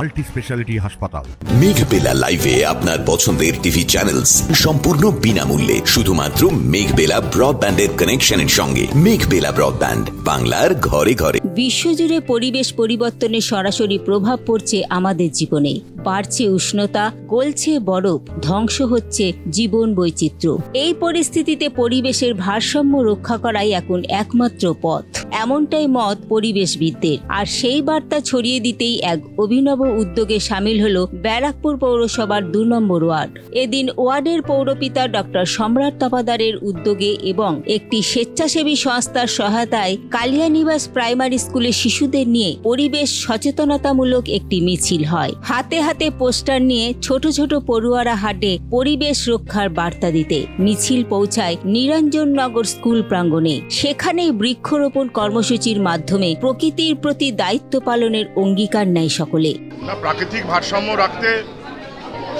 Multi speciality হাসপাতাল। মেঘবেলা লাইভে আপনার পছন্দের টিভি চ্যানেলস সম্পূর্ণ বিনামূল্যে, শুধুমাত্র মেঘবেলা ব্রডব্যান্ডের কানেকশনের সঙ্গে। মেঘবেলা ব্রডব্যান্ড, বাংলার ঘরে ঘরে। বিশ্বজুড়ে পরিবেশ পরিবর্তনের সরাসরি প্রভাব পড়ছে আমাদের জীবনে। বাড়ছে উষ্ণতা, গলছে বরফ, ধ্বংস হচ্ছে জীবন বৈচিত্র্য। এই পরিস্থিতিতে পরিবেশের ভারসাম্য রক্ষা করাই এখন একমাত্র পথ, এমনটাই মত পরিবেশবিদদের। আর সেই বার্তা ছড়িয়ে দিতেই এক অভিনব উদ্যোগে সামিল হলো ব্যারাকপুর পৌরসভার 2 নম্বর ওয়ার্ড। এদিন ওয়ার্ডের পৌরপিতা ডক্টর সম্রাট তপাদারের উদ্যোগে এবং একটি স্বেচ্ছাসেবী সংস্থার সহায়তায় কালিয়ানিবাস প্রাইমারি স্কুলের শিশুদের নিয়ে পরিবেশ সচেতনতামূলক একটি মিছিল হয়। হাতে হাতে পোস্টার নিয়ে ছোট ছোট পড়ুয়ারা হাঁটে পরিবেশ রক্ষার বার্তা দিতে। মিছিল পৌঁছায় নিরঞ্জননগর স্কুল প্রাঙ্গণে। সেখানেই বৃক্ষরোপণ কর্মসূচির মাধ্যমে প্রকৃতির প্রতি দায়িত্ব পালনের অঙ্গীকার নেয় সকলে। প্রাকৃতিক ভারসাম্য রাখতে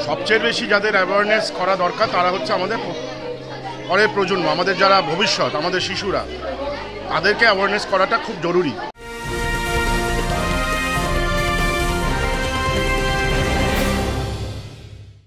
সবচেয়ে বেশি যাদের অ্যাওয়ারনেস করা দরকার তারা হচ্ছে আমাদের পরের প্রজন্ম, আমাদের যারা ভবিষ্যৎ, আমাদের শিশুরা, তাদেরকে অ্যাওয়ারনেস করাটা খুব জরুরি।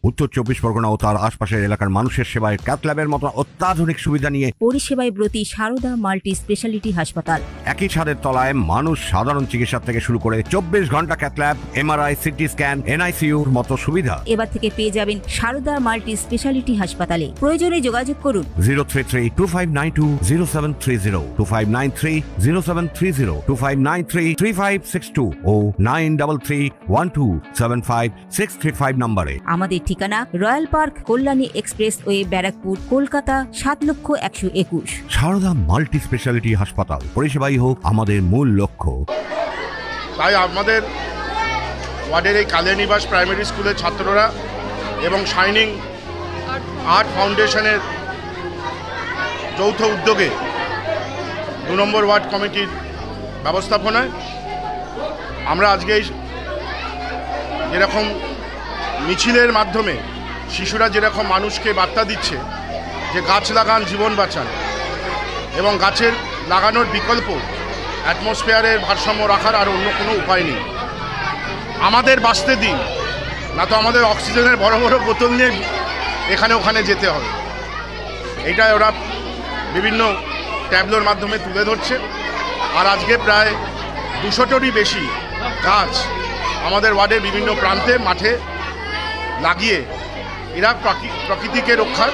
উত্তর 24 পরগনা ও তার আশপাশের এলাকার মানুষের সেবায় ক্যাথ ল্যাবের মতো অত্যাধুনিক সুবিধা নিয়ে পরিষেবায় ব্রতী সারদা মাল্টি স্পেশালিটি হাসপাতাল। একই ছাদের তলায় মানুষ সাধারণ চিকিৎসা থেকে শুরু করে 24 ঘন্টা cath lab, MRI, CT scan, এনআইসিইউর মতো সুবিধা এবার থেকে পেয়ে যাবেন সারদা মাল্টি স্পেশালিটি হাসপাতালে। প্রয়োজনে যোগাযোগ করুন 033-2592-0730, 2593-0730, 2593-3562 ও 9331275635 নম্বরে। আমাদের ঠিকানা royal park, Kalyani expressway, Barrackpore, Kolkata 7,01,021। Sarada multi speciality হাসপাতাল, পরিষেবাই হোক আমাদের মূল লক্ষ্য। তাই আমাদের ওয়ার্ডের এই কালিয়ানিবাস প্রাইমারি স্কুলের ছাত্ররা এবং শাইনিং আর্ট ফাউন্ডেশনের যৌথ উদ্যোগে 2 নম্বর ওয়ার্ড কমিটির ব্যবস্থাপনায় আমরা আজকে যেরকম মিছিলের মাধ্যমে শিশুরা যেরকম মানুষকে বার্তা দিচ্ছে যে গাছ লাগান, জীবন বাঁচান, এবং গাছের লাগানোর বিকল্প অ্যাটমসফিয়ারের ভারসাম্য রাখার আর অন্য কোনো উপায় নেই। আমাদের বাঁচতে দিন, না তো আমাদের অক্সিজেনের বড় বড় বোতল নিয়ে এখানে ওখানে যেতে হবে। এইটা ওরা বিভিন্ন ট্যাবলোর মাধ্যমে তুলে ধরছে। আর আজকে প্রায় 200টারই বেশি গাছ আমাদের ওয়ার্ডের বিভিন্ন প্রান্তে মাঠে লাগিয়ে এরা প্রকৃতিকে রক্ষার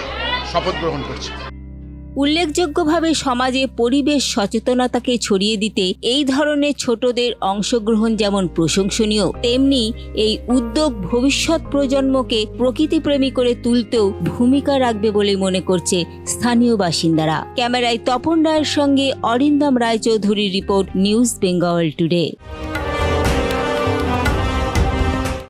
শপথ গ্রহণ করছে। উল্লেখযোগ্যভাবে সমাজে পরিবেশ সচেতনতাকে ছড়িয়ে দিতে এই ধরনের ছোটদের অংশগ্রহণ যেমন প্রশংসনীয়, তেমনি এই উদ্যোগ ভবিষ্যৎ প্রজন্মকে প্রকৃতিপ্রেমী করে তুলতেও ভূমিকা রাখবে বলে মনে করছে স্থানীয় বাসিন্দারা। ক্যামেরায় তপন রায়ের সঙ্গে অরিন্দম রায়চৌধুরীর রিপোর্ট, নিউজ বেঙ্গল টুডে।